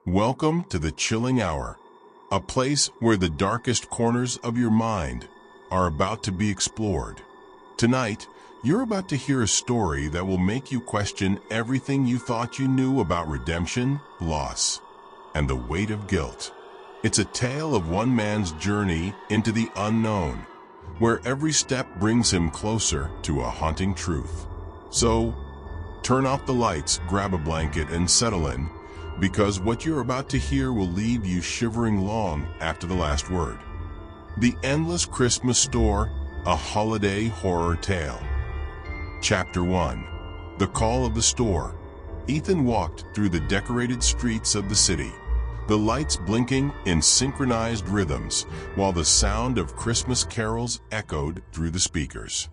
Welcome to the Chilling Hour, a place where the darkest corners of your mind are about to be explored. Tonight, you're about to hear a story that will make you question everything you thought you knew about redemption, loss, and the weight of guilt. It's a tale of one man's journey into the unknown, where every step brings him closer to a haunting truth. So, turn off the lights, grab a blanket, and settle in, because what you're about to hear will leave you shivering long after the last word. The Endless Christmas Store, a Holiday Horror Tale. Chapter 1. The Call of the Store. Ethan walked through the decorated streets of the city, the lights blinking in synchronized rhythms, while the sound of Christmas carols echoed through the speakers.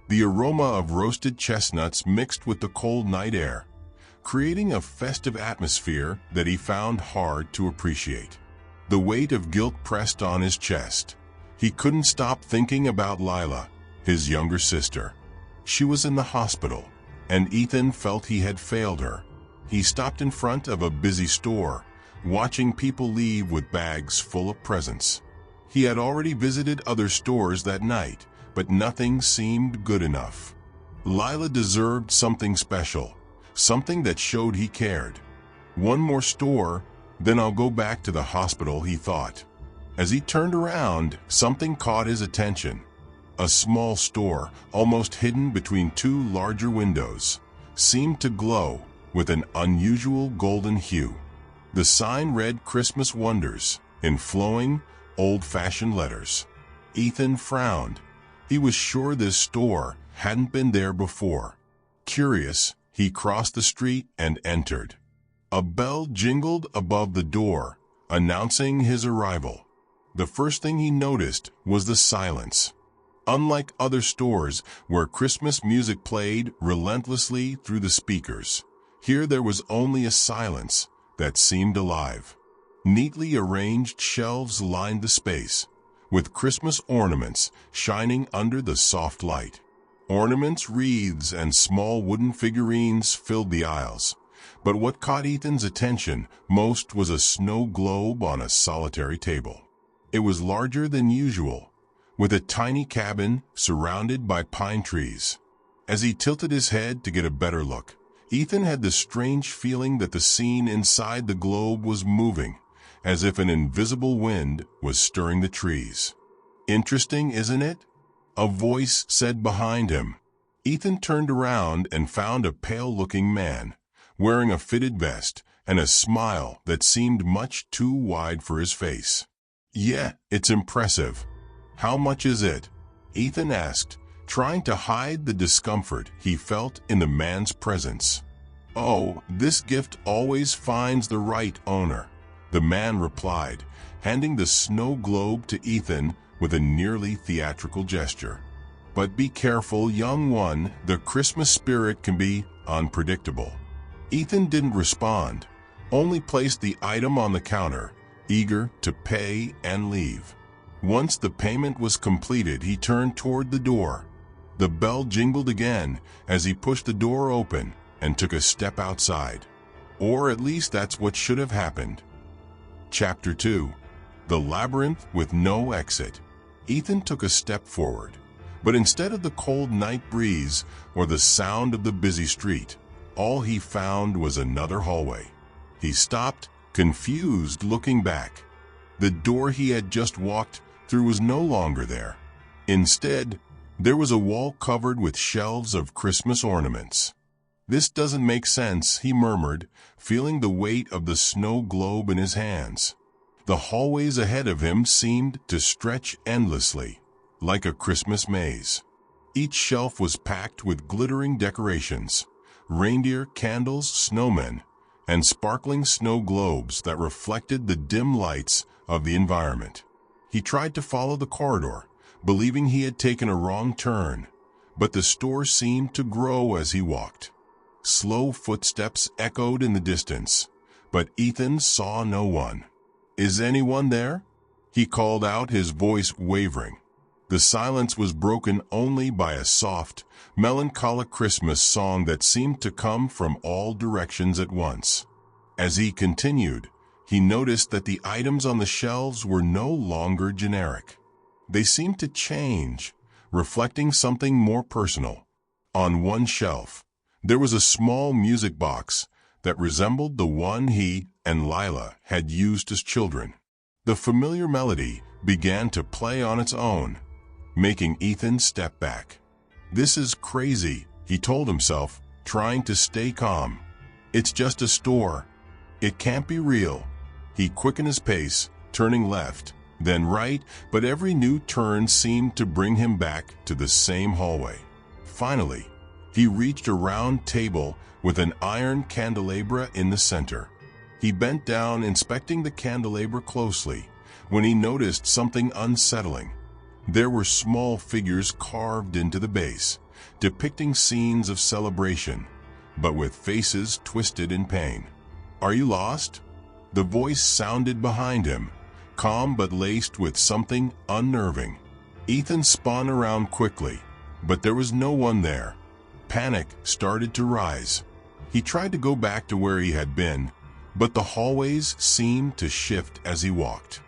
The aroma of roasted chestnuts mixed with the cold night air, creating a festive atmosphere that he found hard to appreciate. The weight of guilt pressed on his chest. He couldn't stop thinking about Lila, his younger sister. She was in the hospital, and Ethan felt he had failed her. He stopped in front of a busy store, watching people leave with bags full of presents. He had already visited other stores that night, but nothing seemed good enough. Lila deserved something special, something that showed he cared. One more store, then I'll go back to the hospital, he thought. As he turned around, something caught his attention. A small store, almost hidden between two larger windows, seemed to glow with an unusual golden hue. The sign read Christmas Wonders in flowing, old-fashioned letters. Ethan frowned. He was sure this store hadn't been there before. Curious, he crossed the street and entered. A bell jingled above the door, announcing his arrival. The first thing he noticed was the silence. Unlike other stores where Christmas music played relentlessly through the speakers, here there was only a silence that seemed alive. Neatly arranged shelves lined the space, with Christmas ornaments shining under the soft light. Ornaments, wreaths, and small wooden figurines filled the aisles, but what caught Ethan's attention most was a snow globe on a solitary table. It was larger than usual, with a tiny cabin surrounded by pine trees. As he tilted his head to get a better look, Ethan had the strange feeling that the scene inside the globe was moving, as if an invisible wind was stirring the trees. Interesting, isn't it? A voice said behind him. Ethan turned around and found a pale-looking man, wearing a fitted vest and a smile that seemed much too wide for his face. "Yeah, it's impressive. How much is it?" Ethan asked, trying to hide the discomfort he felt in the man's presence. "Oh, this gift always finds the right owner," the man replied, handing the snow globe to Ethan with a nearly theatrical gesture. "But be careful, young one, the Christmas spirit can be unpredictable." Ethan didn't respond, only placed the item on the counter, eager to pay and leave. Once the payment was completed, he turned toward the door. The bell jingled again as he pushed the door open and took a step outside. Or at least that's what should have happened. Chapter 2. The Labyrinth with No Exit. Ethan took a step forward, but instead of the cold night breeze or the sound of the busy street, all he found was another hallway. He stopped, confused, looking back. The door he had just walked through was no longer there. Instead, there was a wall covered with shelves of Christmas ornaments. "This doesn't make sense," he murmured, feeling the weight of the snow globe in his hands. The hallways ahead of him seemed to stretch endlessly, like a Christmas maze. Each shelf was packed with glittering decorations, reindeer, candles, snowmen, and sparkling snow globes that reflected the dim lights of the environment. He tried to follow the corridor, believing he had taken a wrong turn, but the store seemed to grow as he walked. Slow footsteps echoed in the distance, but Ethan saw no one. "Is anyone there?" he called out, his voice wavering. The silence was broken only by a soft, melancholic Christmas song that seemed to come from all directions at once. As he continued, he noticed that the items on the shelves were no longer generic. They seemed to change, reflecting something more personal. On one shelf, there was a small music box that resembled the one he and Lila had used as children. The familiar melody began to play on its own, making Ethan step back. "This is crazy," he told himself, trying to stay calm. "It's just a store. It can't be real." He quickened his pace, turning left, then right, but every new turn seemed to bring him back to the same hallway. Finally, he reached a round table with an iron candelabra in the center. He bent down, inspecting the candelabra closely, when he noticed something unsettling. There were small figures carved into the base, depicting scenes of celebration, but with faces twisted in pain. "Are you lost?" The voice sounded behind him, calm but laced with something unnerving. Ethan spun around quickly, but there was no one there. Panic started to rise. He tried to go back to where he had been, but the hallways seemed to shift as he walked.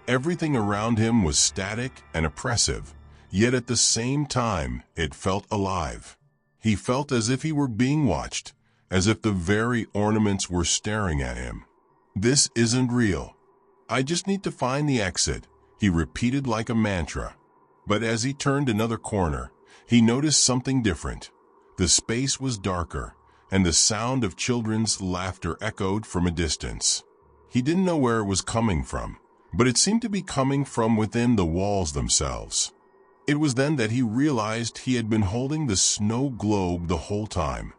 Everything around him was static and oppressive, yet at the same time it felt alive. He felt as if he were being watched, as if the very ornaments were staring at him. "This isn't real. I just need to find the exit," he repeated like a mantra. But as he turned another corner, he noticed something different. The space was darker, and the sound of children's laughter echoed from a distance. He didn't know where it was coming from, but it seemed to be coming from within the walls themselves. It was then that he realized he had been holding the snow globe the whole time,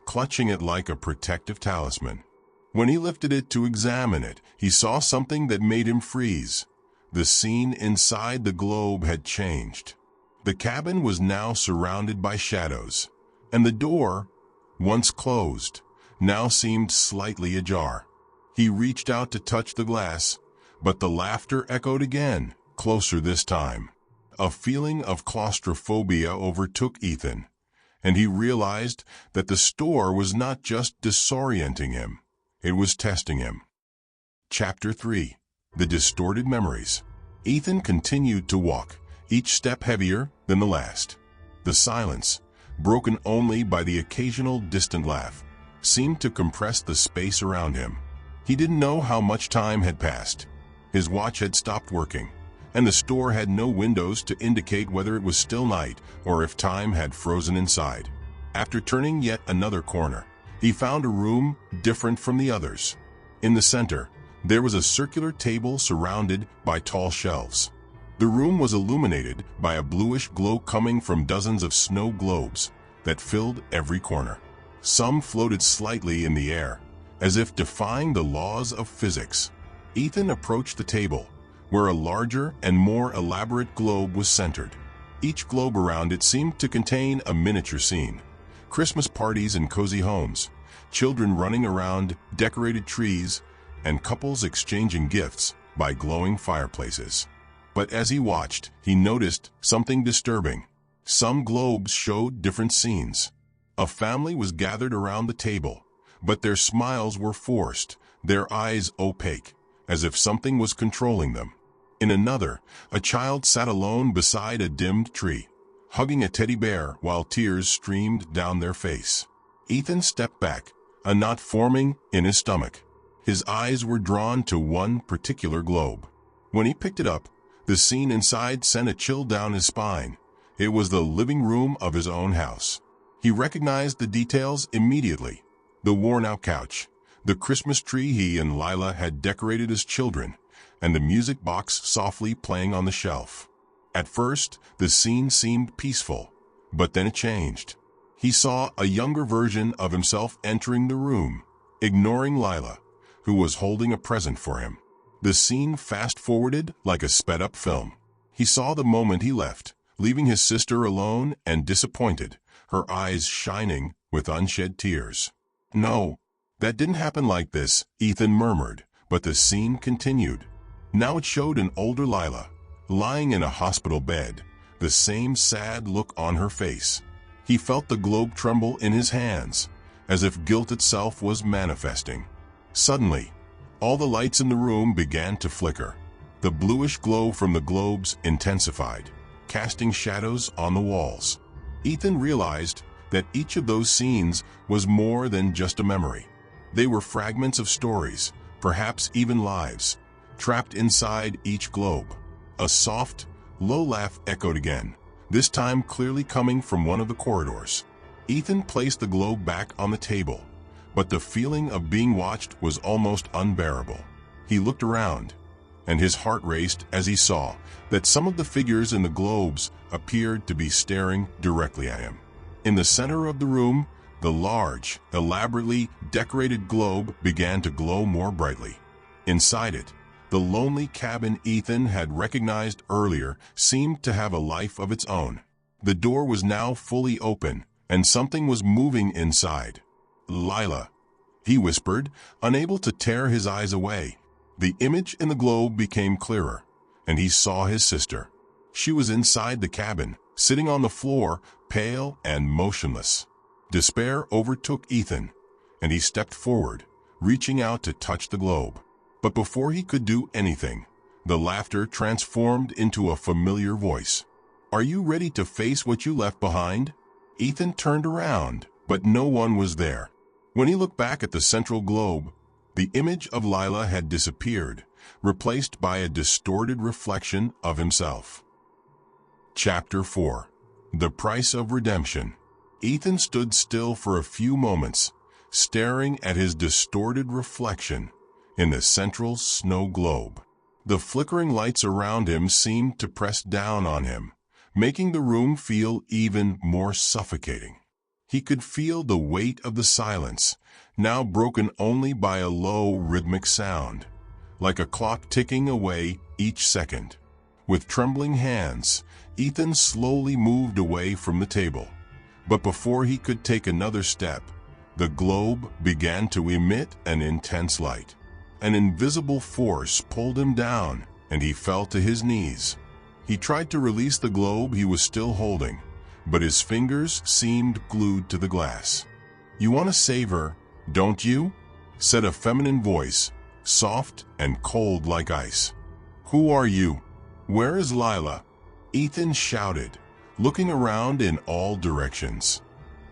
clutching it like a protective talisman. When he lifted it to examine it, he saw something that made him freeze. The scene inside the globe had changed. The cabin was now surrounded by shadows, and the door, once closed, now seemed slightly ajar. He reached out to touch the glass, but the laughter echoed again, closer this time. A feeling of claustrophobia overtook Ethan, and he realized that the store was not just disorienting him, it was testing him. Chapter 3. The Distorted Memories. Ethan continued to walk, each step heavier than the last. The silence, broken only by the occasional distant laugh, seemed to compress the space around him. He didn't know how much time had passed. His watch had stopped working, and the store had no windows to indicate whether it was still night or if time had frozen inside. After turning yet another corner, he found a room different from the others. In the center, there was a circular table surrounded by tall shelves. The room was illuminated by a bluish glow coming from dozens of snow globes that filled every corner. Some floated slightly in the air, as if defying the laws of physics. Ethan approached the table, where a larger and more elaborate globe was centered. Each globe around it seemed to contain a miniature scene. Christmas parties in cozy homes, children running around decorated trees, and couples exchanging gifts by glowing fireplaces. But as he watched, he noticed something disturbing. Some globes showed different scenes. A family was gathered around the table, but their smiles were forced, their eyes opaque, as if something was controlling them. In another, a child sat alone beside a dimmed tree, hugging a teddy bear while tears streamed down their face. Ethan stepped back, a knot forming in his stomach. His eyes were drawn to one particular globe. When he picked it up, the scene inside sent a chill down his spine. It was the living room of his own house. He recognized the details immediately. The worn-out couch, the Christmas tree he and Lila had decorated as children, and the music box softly playing on the shelf. At first, the scene seemed peaceful, but then it changed. He saw a younger version of himself entering the room, ignoring Lila, who was holding a present for him. The scene fast-forwarded like a sped-up film. He saw the moment he left, leaving his sister alone and disappointed, her eyes shining with unshed tears. "No, that didn't happen like this," Ethan murmured, but the scene continued. Now it showed an older Lila, lying in a hospital bed, the same sad look on her face. He felt the globe tremble in his hands, as if guilt itself was manifesting. Suddenly, All the lights in the room began to flicker. The bluish glow from the globes intensified, casting shadows on the walls. Ethan realized that each of those scenes was more than just a memory. They were fragments of stories, perhaps even lives, trapped inside each globe. A soft, low laugh echoed again, this time clearly coming from one of the corridors. Ethan placed the globe back on the table, but the feeling of being watched was almost unbearable. He looked around, and his heart raced as he saw that some of the figures in the globes appeared to be staring directly at him. In the center of the room, the large, elaborately decorated globe began to glow more brightly. Inside it, the lonely cabin Ethan had recognized earlier seemed to have a life of its own. The door was now fully open, and something was moving inside. "Lila," he whispered, unable to tear his eyes away. The image in the globe became clearer, and he saw his sister. She was inside the cabin, sitting on the floor, pale and motionless. Despair overtook Ethan, and he stepped forward, reaching out to touch the globe. But before he could do anything, the laughter transformed into a familiar voice. "Are you ready to face what you left behind?" Ethan turned around, but no one was there. When he looked back at the central globe, the image of Lila had disappeared, replaced by a distorted reflection of himself. Chapter 4. The Price of Redemption. Ethan stood still for a few moments, staring at his distorted reflection in the central snow globe. The flickering lights around him seemed to press down on him, making the room feel even more suffocating. He could feel the weight of the silence, now broken only by a low rhythmic sound, like a clock ticking away each second. With trembling hands, Ethan slowly moved away from the table. But before he could take another step, the globe began to emit an intense light. An invisible force pulled him down, and he fell to his knees. He tried to release the globe he was still holding, but his fingers seemed glued to the glass. "You want to save her, don't you?" said a feminine voice, soft and cold like ice. "Who are you? Where is Lila?" Ethan shouted, looking around in all directions.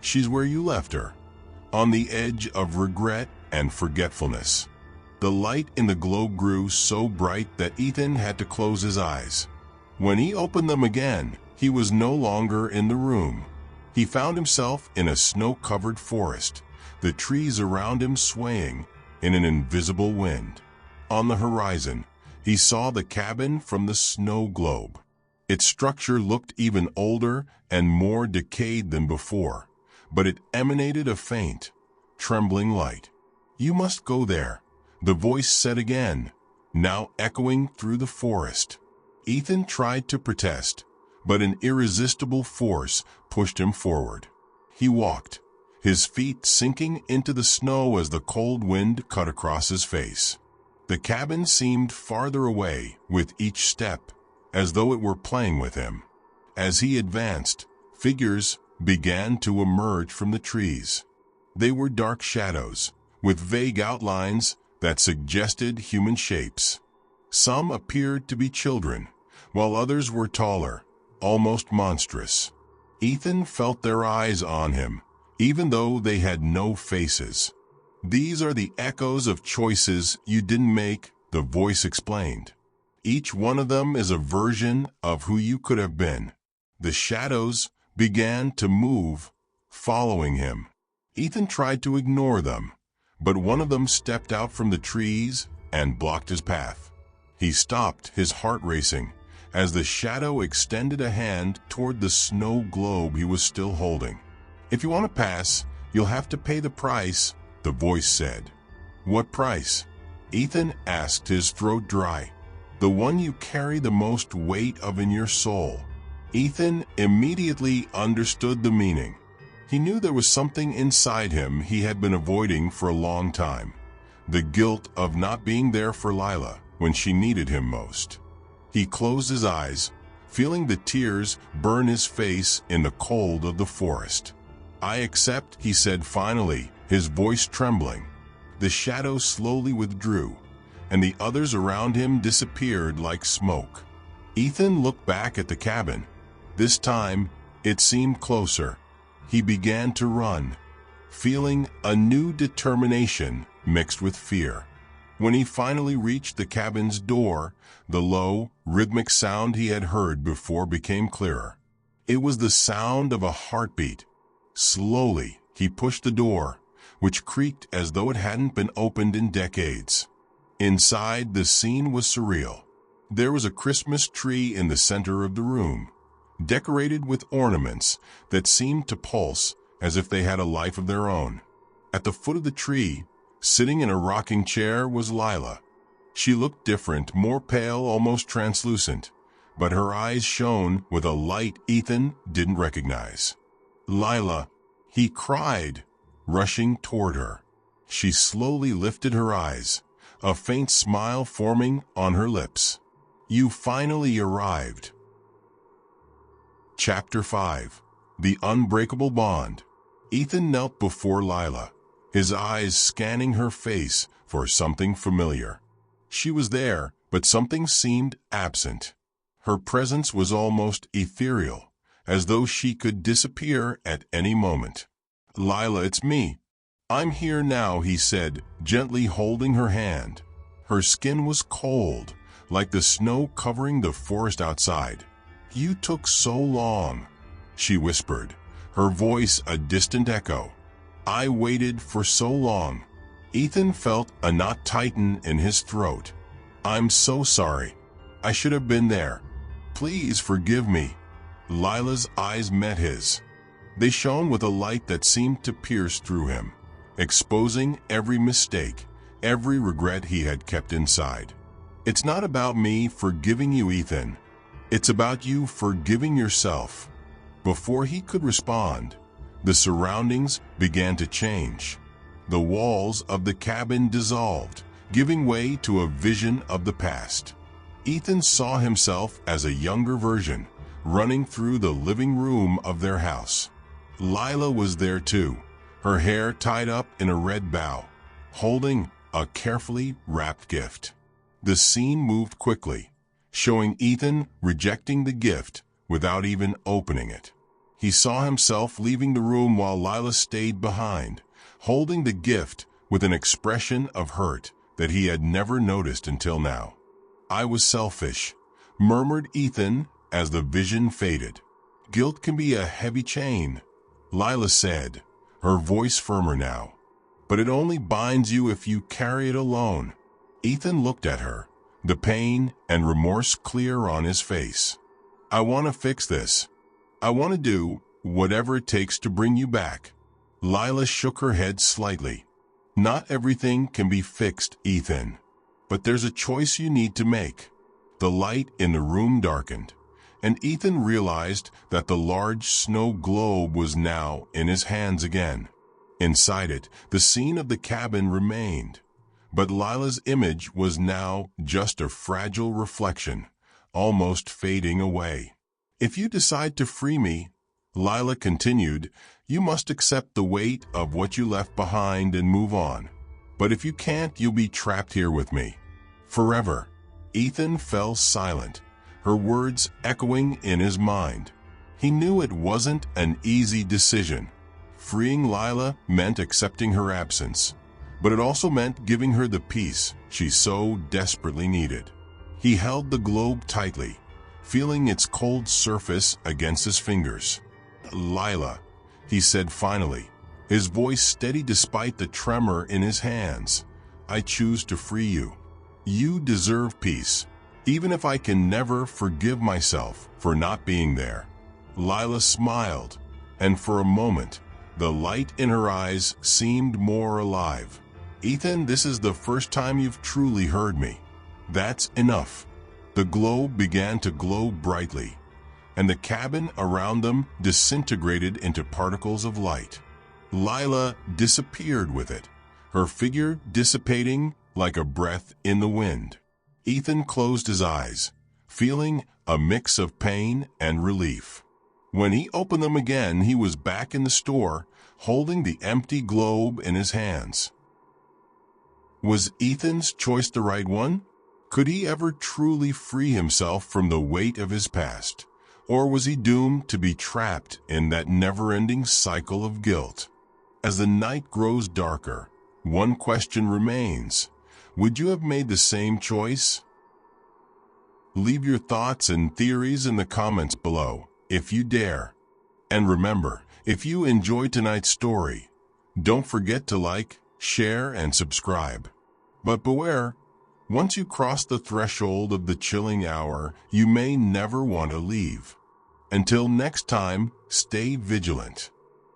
"She's where you left her, on the edge of regret and forgetfulness." The light in the globe grew so bright that Ethan had to close his eyes. When he opened them again, he was no longer in the room. He found himself in a snow-covered forest, the trees around him swaying in an invisible wind. On the horizon, he saw the cabin from the snow globe. Its structure looked even older and more decayed than before, but it emanated a faint, trembling light. "You must go there," the voice said again, now echoing through the forest. Ethan tried to protest, but an irresistible force pushed him forward. He walked, his feet sinking into the snow as the cold wind cut across his face. The cabin seemed farther away with each step, as though it were playing with him. As he advanced, figures began to emerge from the trees. They were dark shadows, with vague outlines that suggested human shapes. Some appeared to be children, while others were taller, almost monstrous. Ethan felt their eyes on him, even though they had no faces. "These are the echoes of choices you didn't make," the voice explained. "Each one of them is a version of who you could have been." The shadows began to move, following him. Ethan tried to ignore them, but one of them stepped out from the trees and blocked his path. He stopped, his heart racing, as the shadow extended a hand toward the snow globe he was still holding. "If you want to pass, you'll have to pay the price," the voice said. "What price?" Ethan asked, his throat dry. "The one you carry the most weight of in your soul." Ethan immediately understood the meaning. He knew there was something inside him he had been avoiding for a long time, the guilt of not being there for Lila when she needed him most. He closed his eyes, feeling the tears burn his face in the cold of the forest. "I accept," he said finally, his voice trembling. The shadow slowly withdrew, and the others around him disappeared like smoke. Ethan looked back at the cabin. This time, it seemed closer. He began to run, feeling a new determination mixed with fear. When he finally reached the cabin's door, the low, rhythmic sound he had heard before became clearer. It was the sound of a heartbeat. Slowly, he pushed the door, which creaked as though it hadn't been opened in decades. Inside, the scene was surreal. There was a Christmas tree in the center of the room, decorated with ornaments that seemed to pulse as if they had a life of their own. At the foot of the tree, sitting in a rocking chair, was Lila. She looked different, more pale, almost translucent, but her eyes shone with a light Ethan didn't recognize. "Lila," he cried, rushing toward her. She slowly lifted her eyes, a faint smile forming on her lips. "You finally arrived." Chapter 5. The Unbreakable Bond. Ethan knelt before Lila, his eyes scanning her face for something familiar. She was there, but something seemed absent. Her presence was almost ethereal, as though she could disappear at any moment. "Lila, it's me. I'm here now," he said, gently holding her hand. Her skin was cold, like the snow covering the forest outside. "You took so long," she whispered, her voice a distant echo. "I waited for so long." Ethan felt a knot tighten in his throat. "I'm so sorry. I should have been there. Please forgive me." Lila's eyes met his. They shone with a light that seemed to pierce through him, exposing every mistake, every regret he had kept inside. "It's not about me forgiving you, Ethan. It's about you forgiving yourself." Before he could respond, the surroundings began to change. The walls of the cabin dissolved, giving way to a vision of the past. Ethan saw himself as a younger version, running through the living room of their house. Lila was there too, her hair tied up in a red bow, holding a carefully wrapped gift. The scene moved quickly, showing Ethan rejecting the gift without even opening it. He saw himself leaving the room while Lila stayed behind, holding the gift with an expression of hurt that he had never noticed until now. "I was selfish," murmured Ethan as the vision faded. "Guilt can be a heavy chain," Lila said, her voice firmer now. "But it only binds you if you carry it alone." Ethan looked at her, the pain and remorse clear on his face. "I want to fix this. I want to do whatever it takes to bring you back." Lila shook her head slightly. "Not everything can be fixed, Ethan. But there's a choice you need to make." The light in the room darkened, and Ethan realized that the large snow globe was now in his hands again. Inside it, the scene of the cabin remained, but Lila's image was now just a fragile reflection, almost fading away. "If you decide to free me," Lila continued, "you must accept the weight of what you left behind and move on. But if you can't, you'll be trapped here with me. Forever." Ethan fell silent, her words echoing in his mind. He knew it wasn't an easy decision. Freeing Lila meant accepting her absence, but it also meant giving her the peace she so desperately needed. He held the globe tightly, feeling its cold surface against his fingers. "Lila," he said finally, his voice steady despite the tremor in his hands, "I choose to free you. You deserve peace, even if I can never forgive myself for not being there." Lila smiled, and for a moment, the light in her eyes seemed more alive. "Ethan, this is the first time you've truly heard me. That's enough." The globe began to glow brightly, and the cabin around them disintegrated into particles of light. Lila disappeared with it, her figure dissipating like a breath in the wind. Ethan closed his eyes, feeling a mix of pain and relief. When he opened them again, he was back in the store, holding the empty globe in his hands. Was Ethan's choice the right one? Could he ever truly free himself from the weight of his past? Or was he doomed to be trapped in that never-ending cycle of guilt? As the night grows darker, one question remains. Would you have made the same choice? Leave your thoughts and theories in the comments below, if you dare. And remember, if you enjoyed tonight's story, don't forget to like, share, and subscribe. But beware, once you cross the threshold of the chilling hour, you may never want to leave. Until next time, stay vigilant.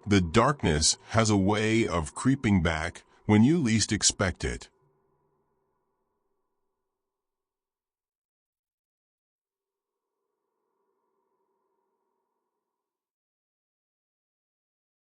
The darkness has a way of creeping back when you least expect it.